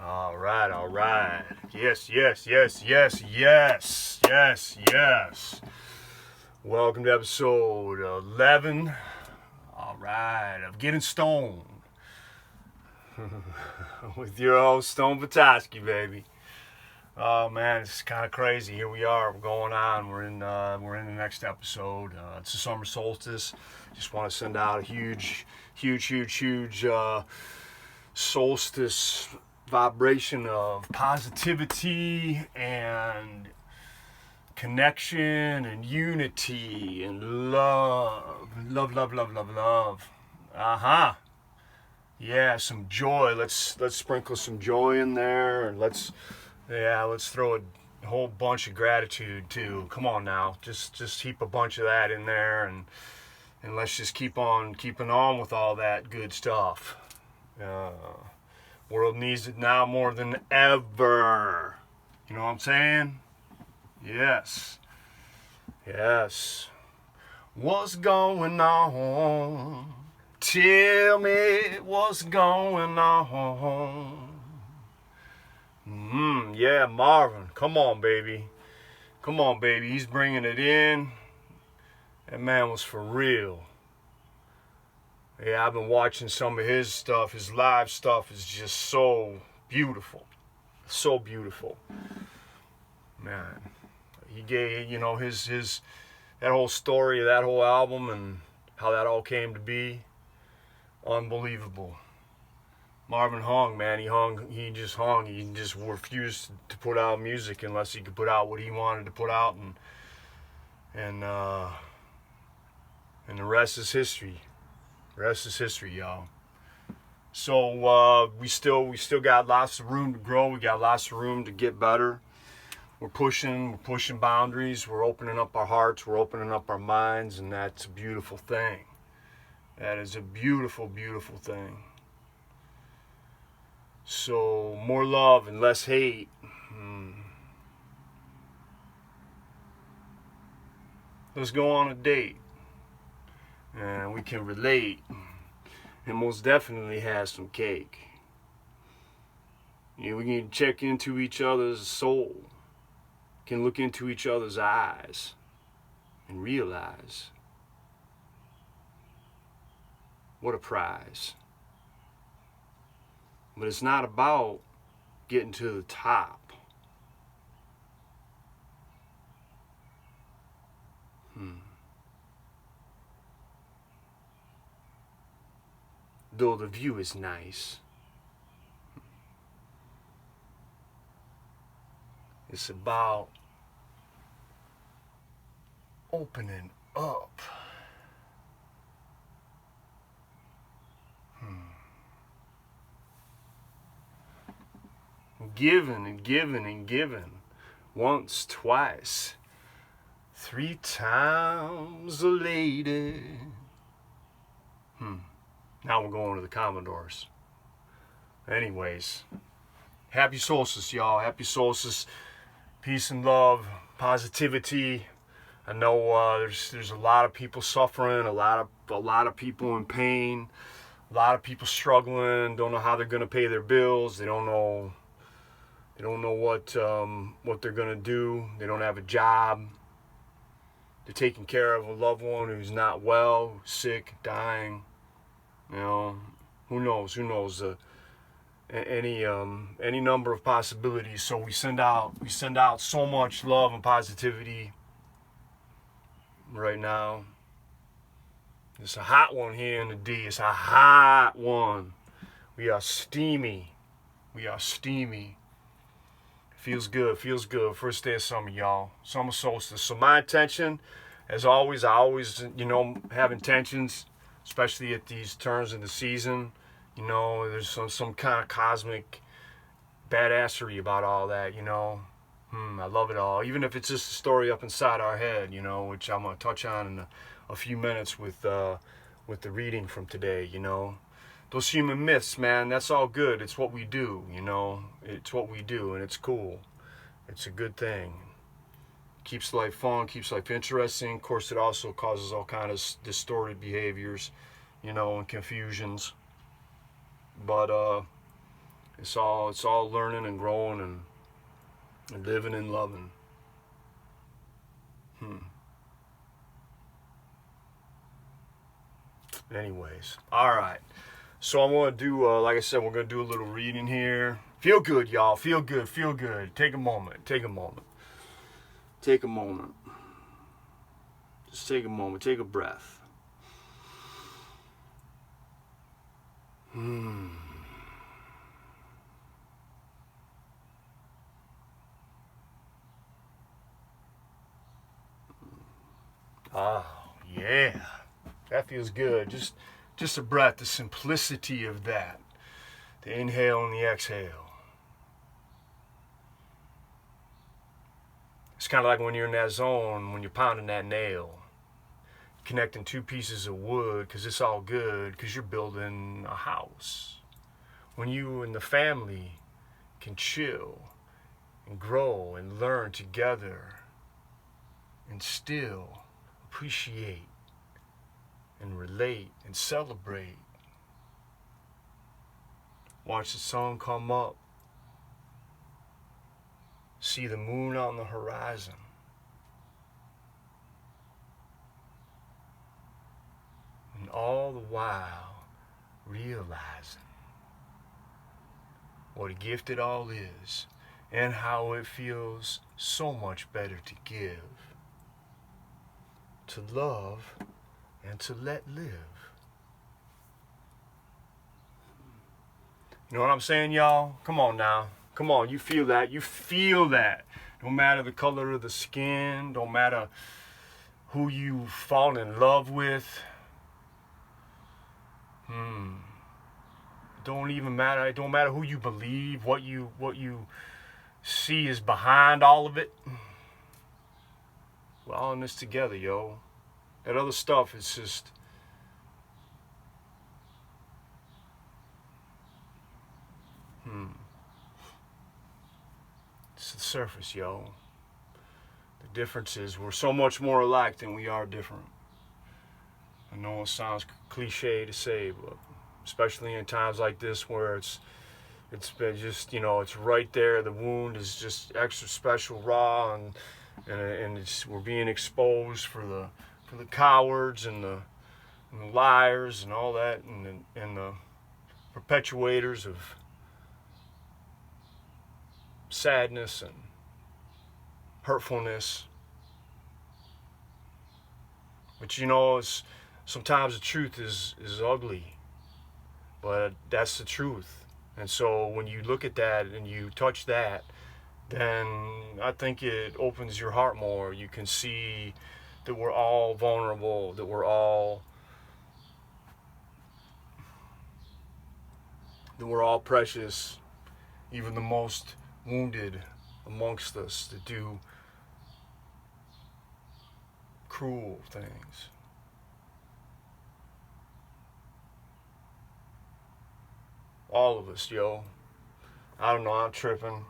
All right, all right. Yes, yes, yes, yes, yes, yes, yes. Welcome to episode 11. All right, of Getting Stoned. With your host, Stone Petoskey, baby. Oh man, it's kind of crazy. Here we are. We're going on. We're in the next episode. It's the summer solstice. Just want to send out a huge solstice vibration of positivity and connection and unity and love. Love. Yeah, some joy. Let's sprinkle some joy in there, and let's throw a whole bunch of gratitude too. Come on now, just heap a bunch of that in there, and let's just keep on keeping on with all that good stuff. World needs it now more than ever. You know what I'm saying? Yes. What's going on? Tell me what's going on. Yeah, Marvin. Come on, baby. He's bringing it in. That man was for real. Yeah, I've been watching some of his stuff. His live stuff is just so beautiful. So beautiful. Man. He gave, his that whole story of that whole album and how that all came to be. Unbelievable. Marvin hung, man. He just refused to put out music unless he could put out what he wanted to put out, and the rest is history. Y'all. So we still got lots of room to grow. We got lots of room to get better. We're pushing boundaries. We're opening up our hearts. We're opening up our minds, and that's a beautiful thing. That is a beautiful, beautiful thing. So more love and less hate. Let's go on a date, and we can relate, and most definitely have some cake. We can check into each other's soul, can look into each other's eyes, and realize what a prize. But it's not about getting to the top. Though the view is nice. It's about opening up. Giving and giving and giving. Once, twice, 3 times a lady. Now we're going to the Commodores. Anyways, happy solstice, y'all. Happy solstice. Peace and love, positivity. I know there's a lot of people suffering, a lot of people in pain, a lot of people struggling, don't know how they're gonna pay their bills. They don't know what they're gonna do. They don't have a job. They're taking care of a loved one who's not well, sick, dying. Who knows? Any number of possibilities. So we send out so much love and positivity right now. It's a hot one here in the D. It's a hot one. We are steamy. Feels good. First day of summer, y'all. Summer solstice. So my intention, as always, I always, have intentions, especially at these turns in the season. There's some kind of cosmic badassery about all that, I love it all. Even if it's just a story up inside our head, which I'm going to touch on in a few minutes with the reading from today, Those human myths, man, that's all good. It's what we do, It's what we do, and it's cool. It's a good thing. Keeps life fun, keeps life interesting. Of course, it also causes all kinds of distorted behaviors, and confusions. But It's all learning and growing and living and loving. Anyways, all right. So I'm gonna do, like I said, we're gonna do a little reading here. Feel good, y'all. Feel good. Feel good. Take a moment. Take a moment. Take a moment. Just take a moment. Take a breath. Oh, yeah. That feels good. Just a breath, the simplicity of that. The inhale and the exhale. It's kind of like when you're in that zone, when you're pounding that nail, connecting two pieces of wood, because it's all good, because you're building a house. When you and the family can chill and grow and learn together and still appreciate and relate and celebrate. Watch the sun come up. See the moon on the horizon. And all the while realizing what a gift it all is and how it feels so much better to give, to love, and to let live. You know what I'm saying, y'all? Come on now. Come on, you feel that. You feel that. No matter the color of the skin, don't matter who you fall in love with. Don't even matter. It don't matter who you believe, what you see is behind all of it. We're all in this together, yo. That other stuff is just it's the surface, yo. The difference is we're so much more alike than we are different. I know it sounds cliche to say, but especially in times like this where it's been just, it's right there. The wound is just extra special raw, and we're being exposed for the cowards and the liars and all that, and the perpetuators of sadness and hurtfulness. But sometimes the truth is ugly, but that's the truth. And so when you look at that and you touch that, then I think it opens your heart more. You can see that we're all vulnerable, that we're all precious, even the most wounded amongst us that do cruel things. All of us, yo. I don't know, I'm tripping.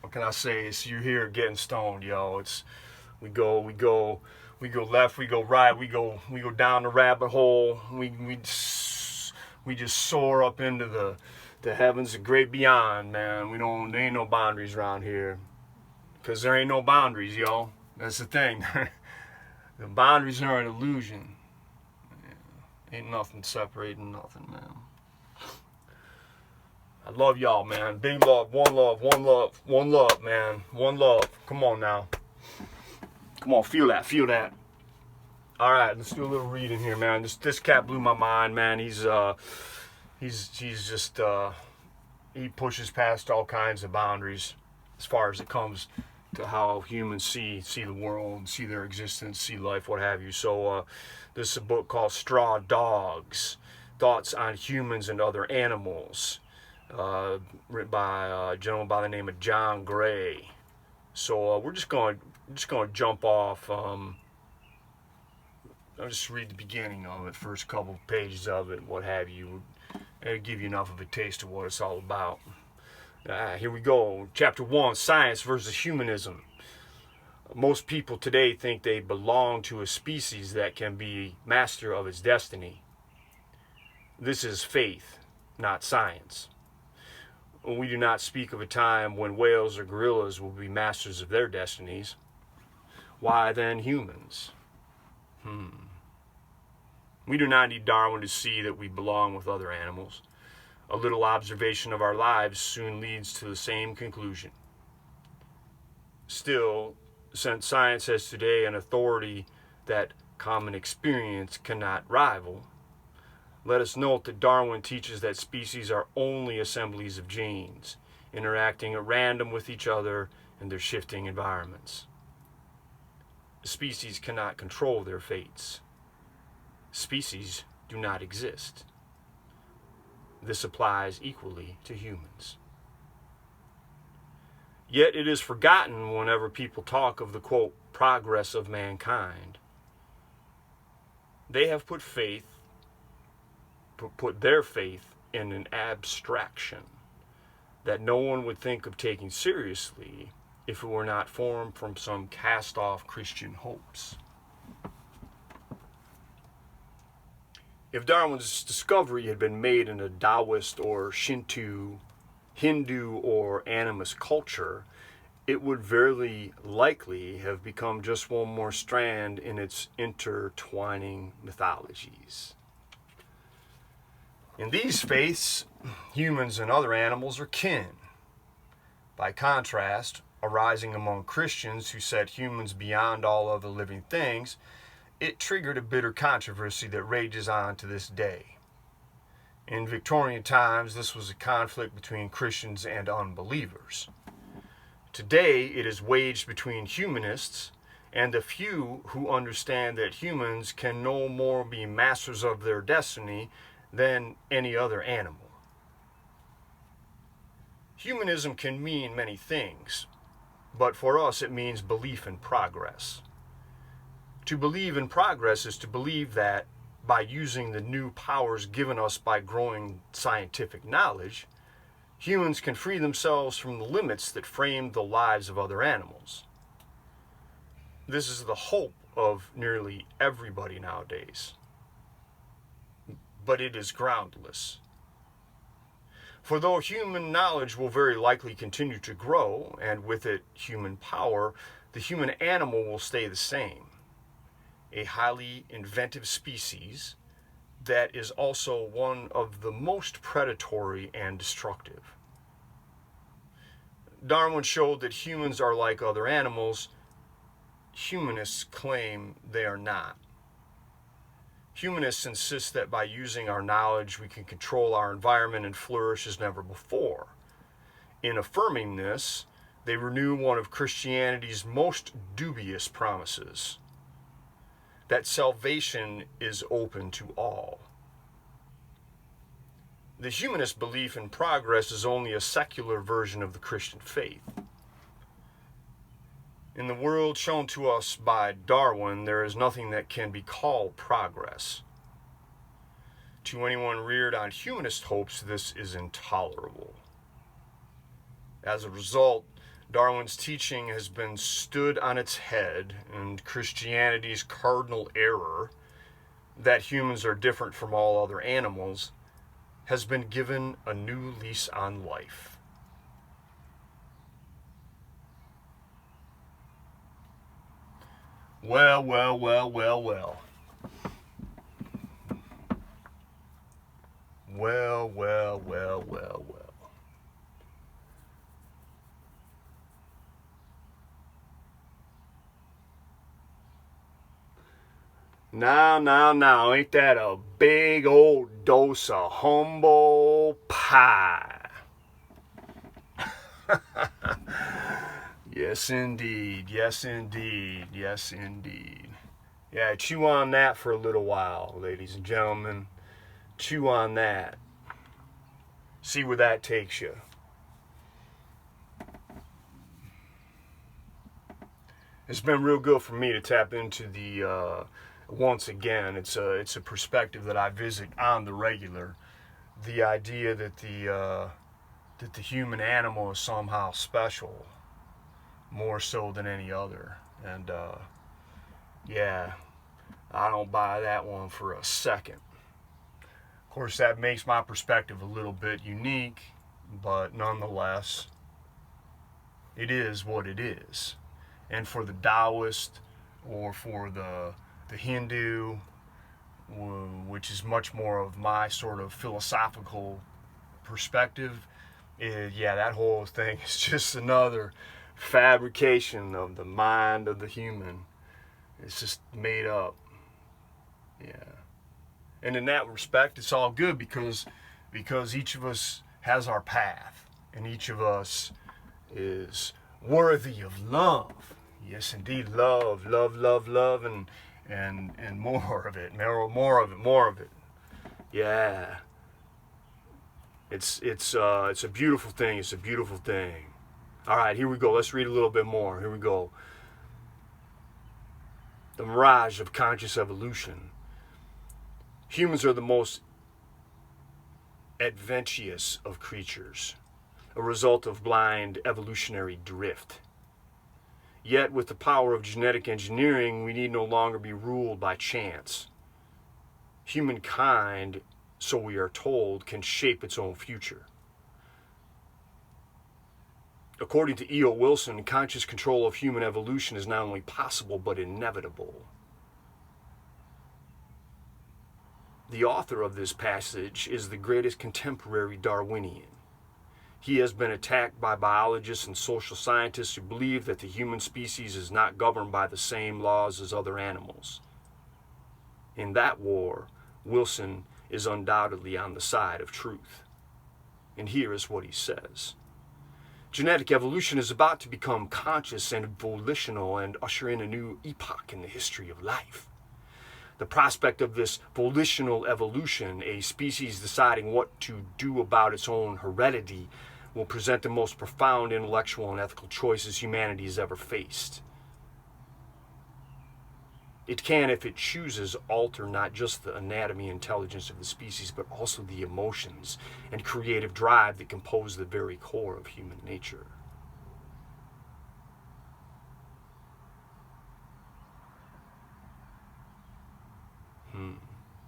What can I say? It's you're here getting stoned, yo. It's we go left, we go right, we go down the rabbit hole. We just soar up into the heavens, the great beyond, man. There ain't no boundaries around here. Cause there ain't no boundaries, yo. That's the thing. The boundaries are an illusion. Yeah. Ain't nothing separating nothing, man. I love y'all, man. Big love, one love, one love, one love, man. One love. Come on now. Come on, feel that, feel that. All right, let's do a little reading here, man. This cat blew my mind, man. He's just he pushes past all kinds of boundaries as far as it comes to how humans see the world, see their existence, see life, what have you. So this is a book called Straw Dogs: Thoughts on Humans and Other Animals. Written by a gentleman by the name of John Gray. So we're just going to jump off. I'll just read the beginning of it, first couple pages of it, what have you. It'll give you enough of a taste of what it's all about. Here we go. Chapter 1: Science versus Humanism. Most people today think they belong to a species that can be master of its destiny. This is faith, not science. we do not speak of a time when whales or gorillas will be masters of their destinies. Why then humans? We do not need Darwin to see that we belong with other animals. A little observation of our lives soon leads to the same conclusion. Still, since science has today an authority that common experience cannot rival, let us note that Darwin teaches that species are only assemblies of genes, interacting at random with each other in their shifting environments. Species cannot control their fates. Species do not exist. This applies equally to humans. Yet it is forgotten whenever people talk of the, quote, progress of mankind. They have put their faith in an abstraction that no one would think of taking seriously if it were not formed from some cast-off Christian hopes. If Darwin's discovery had been made in a Taoist or Shinto, Hindu or animist culture, it would very likely have become just one more strand in its intertwining mythologies. In these faiths, humans and other animals are kin. By contrast, arising among Christians who set humans beyond all other living things, it triggered a bitter controversy that rages on to this day. In Victorian times, this was a conflict between Christians and unbelievers. Today, it is waged between humanists and the few who understand that humans can no more be masters of their destiny than any other animal. Humanism can mean many things, but for us it means belief in progress. To believe in progress is to believe that by using the new powers given us by growing scientific knowledge, humans can free themselves from the limits that frame the lives of other animals. This is the hope of nearly everybody nowadays. But it is groundless. For though human knowledge will very likely continue to grow, and with it human power, the human animal will stay the same. A highly inventive species that is also one of the most predatory and destructive. Darwin showed that humans are like other animals. Humanists claim they are not. Humanists insist that by using our knowledge we can control our environment and flourish as never before. In affirming this, they renew one of Christianity's most dubious promises, that salvation is open to all. The humanist belief in progress is only a secular version of the Christian faith. In the world shown to us by Darwin, there is nothing that can be called progress. To anyone reared on humanist hopes, this is intolerable. As a result, Darwin's teaching has been stood on its head, and Christianity's cardinal error, that humans are different from all other animals, has been given a new lease on life. Well. Well. Now, ain't that a big old dose of humble pie? Yes, indeed. Yeah, chew on that for a little while, ladies and gentlemen. Chew on that. See where that takes you. It's been real good for me to tap into the, once again, it's a perspective that I visit on the regular. The idea that the human animal is somehow special, more so than any other. And yeah, I don't buy that one for a second. Of course, that makes my perspective a little bit unique, but nonetheless, it is what it is. And for the Taoist or for the Hindu, which is much more of my sort of philosophical perspective, yeah, that whole thing is just another fabrication of the mind of the human. It's just made up. Yeah. And in that respect, it's all good because each of us has our path, and each of us is worthy of love. Yes, indeed, love, love, love, love, and more of it, more of it, more of it. Yeah. It's a beautiful thing. It's a beautiful thing. All right, here we go. Let's read a little bit more. Here we go. The mirage of conscious evolution. Humans are the most adventitious of creatures, a result of blind evolutionary drift. Yet, with the power of genetic engineering, we need no longer be ruled by chance. Humankind, so we are told, can shape its own future. According to E.O. Wilson, conscious control of human evolution is not only possible but inevitable. The author of this passage is the greatest contemporary Darwinian. He has been attacked by biologists and social scientists who believe that the human species is not governed by the same laws as other animals. In that war, Wilson is undoubtedly on the side of truth. And here is what he says. Genetic evolution is about to become conscious and volitional and usher in a new epoch in the history of life. The prospect of this volitional evolution, a species deciding what to do about its own heredity, will present the most profound intellectual and ethical choices humanity has ever faced. It can, if it chooses, alter not just the anatomy and intelligence of the species, but also the emotions and creative drive that compose the very core of human nature.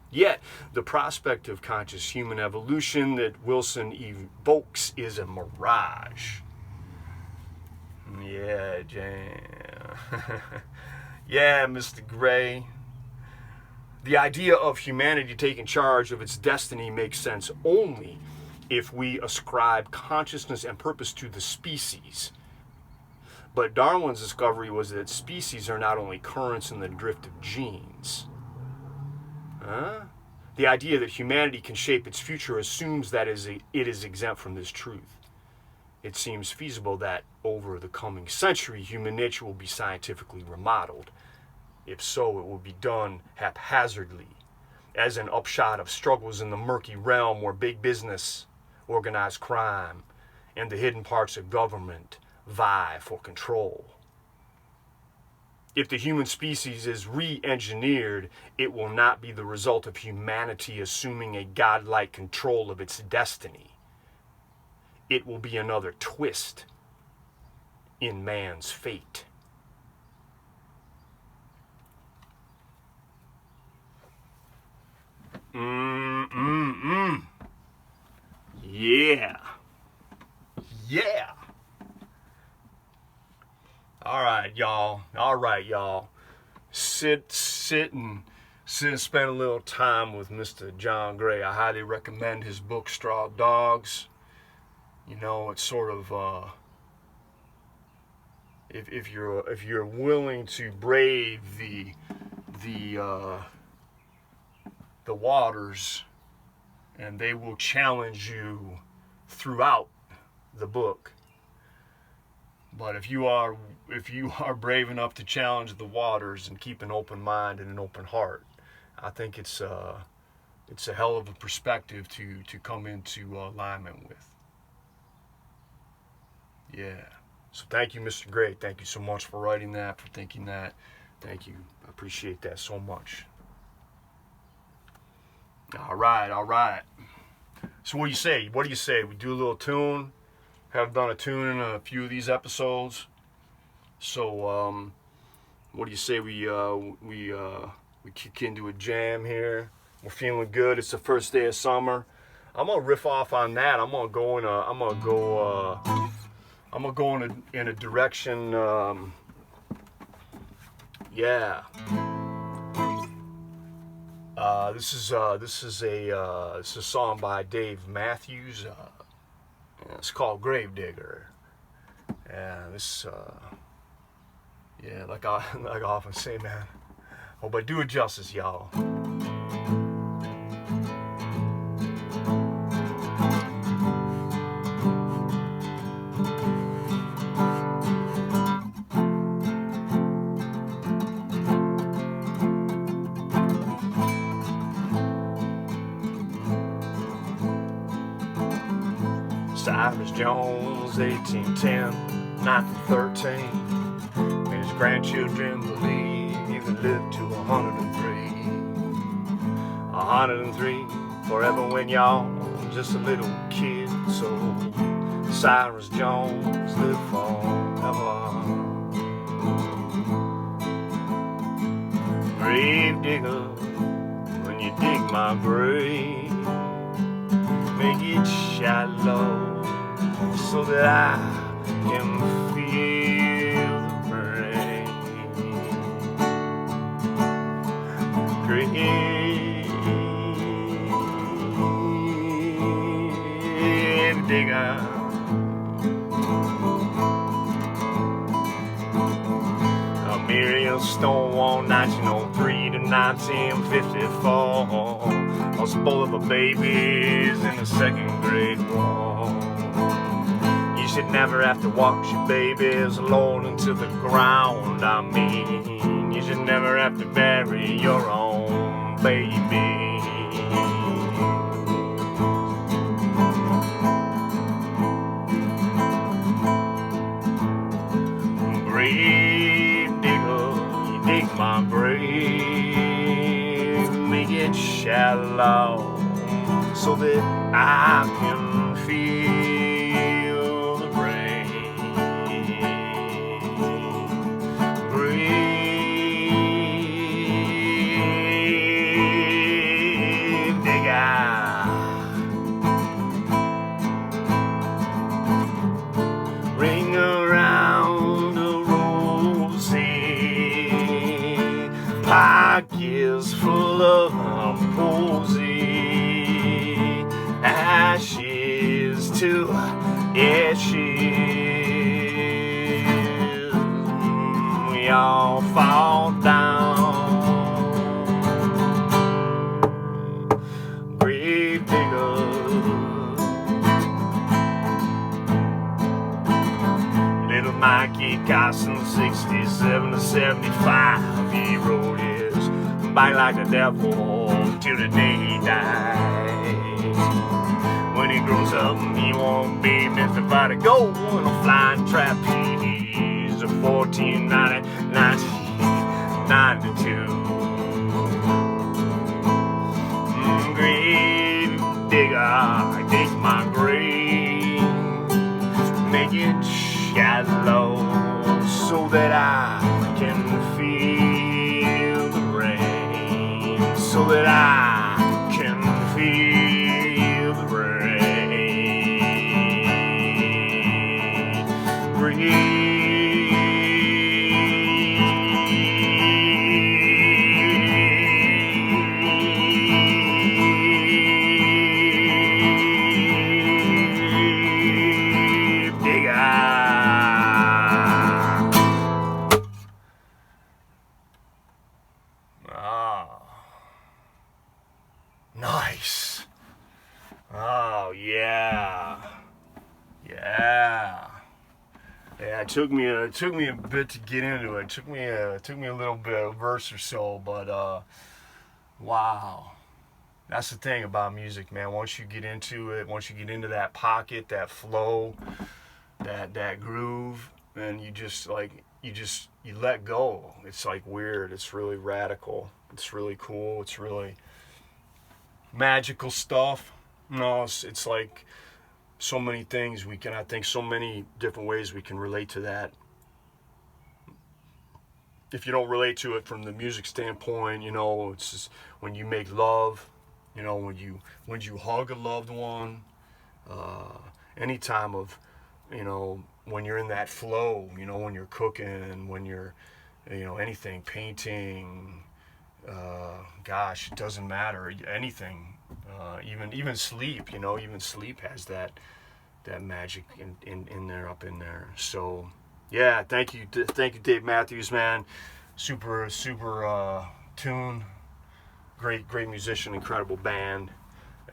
Yet, the prospect of conscious human evolution that Wilson evokes is a mirage. Yeah, Jan. Yeah, Mr. Gray. The idea of humanity taking charge of its destiny makes sense only if we ascribe consciousness and purpose to the species. But Darwin's discovery was that species are not only currents in the drift of genes. The idea that humanity can shape its future assumes that it is exempt from this truth. It seems feasible that over the coming century, human nature will be scientifically remodeled. If so, it will be done haphazardly, as an upshot of struggles in the murky realm where big business, organized crime, and the hidden parts of government vie for control. If the human species is re-engineered, it will not be the result of humanity assuming a godlike control of its destiny. It will be another twist in man's fate. Yeah. Yeah. All right, y'all. Sit and spend a little time with Mr. John Gray. I highly recommend his book, Straw Dogs. You know, it's sort of if you're willing to brave the waters, and they will challenge you throughout the book. But if you are brave enough to challenge the waters and keep an open mind and an open heart, I think it's a hell of a perspective to come into alignment with. Yeah. So thank you, Mr. Gray. Thank you so much for writing that, for thinking that. Thank you. I appreciate that so much. All right. So what do you say? We do a little tune. Have done a tune in a few of these episodes. So what do you say we kick into a jam here? We're feeling good. It's the first day of summer. I'm gonna riff off on that. I'm gonna go in a direction. Yeah. This is a song by Dave Matthews. It's called Gravedigger. And this, yeah, like I often say, man. Hope I do it justice, y'all. Cyrus Jones, 1810, 1913. And his grandchildren believe he could live to 103. 103, forever when y'all just a little kid. So Cyrus Jones lived forever. Gravedigger, when you dig my grave, make it shallow so that I can feel the rain. Gravedigger, Muriel Stonewall, 1903 to 1954. Lost both of her babies in the second Great War. You should never have to watch your babies alone into the ground. I mean, you should never have to bury your own baby. Gravedigger, you dig my grave, make it shallow so that I can feel the rain. Gravedigger, ring around the rosy, pockets full of posy, ashes to ashes, we all fall down. Gravedigger, little Mikey Carson, 67 to 75, he rode his bike like a devil till the day he died. When he grows up, he won't be Mr. Body Go in a flying trapeze of 1992. Gravedigger, I dig my grave, make it shallow so that I can feel the rain, so that I can feel the rain. Nice. Oh yeah, yeah. Yeah, it took me a bit to get into it. It took me a little bit, a verse or so, but wow. That's the thing about music, man. Once you get into it, once you get into that pocket, that flow, that groove, and you let go. It's like weird. It's really radical. It's really cool. It's really magical stuff. It's like so many things I think so many different ways we can relate to that. If you don't relate to it from the music standpoint, it's just when you make love, You know, when you hug a loved one, any time of, you know, when you're in that flow, you know, when you're cooking, when you're, you know, anything, painting, gosh, it doesn't matter, anything, even sleep, you know, even sleep has that magic in there, up in there. So yeah, thank you, Dave Matthews, man. Super tune, great musician, incredible band,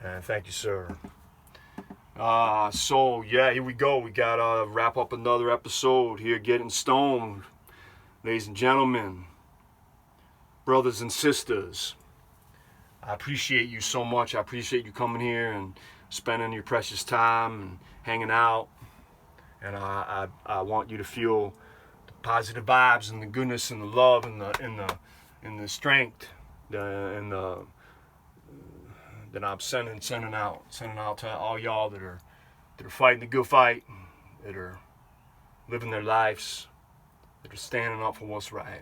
and thank you, sir. So yeah, here we go. We gotta wrap up another episode here, Getting Stoned, ladies and gentlemen, brothers and sisters. I appreciate you so much. I appreciate you coming here and spending your precious time and hanging out. And I want you to feel the positive vibes and the goodness and the love and the strength and the that I'm sending out to all y'all that are fighting the good fight, that are living their lives, that are standing up for what's right.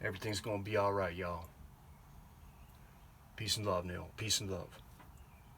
Everything's gonna be all right, y'all. Peace and love, Neil. Peace and love.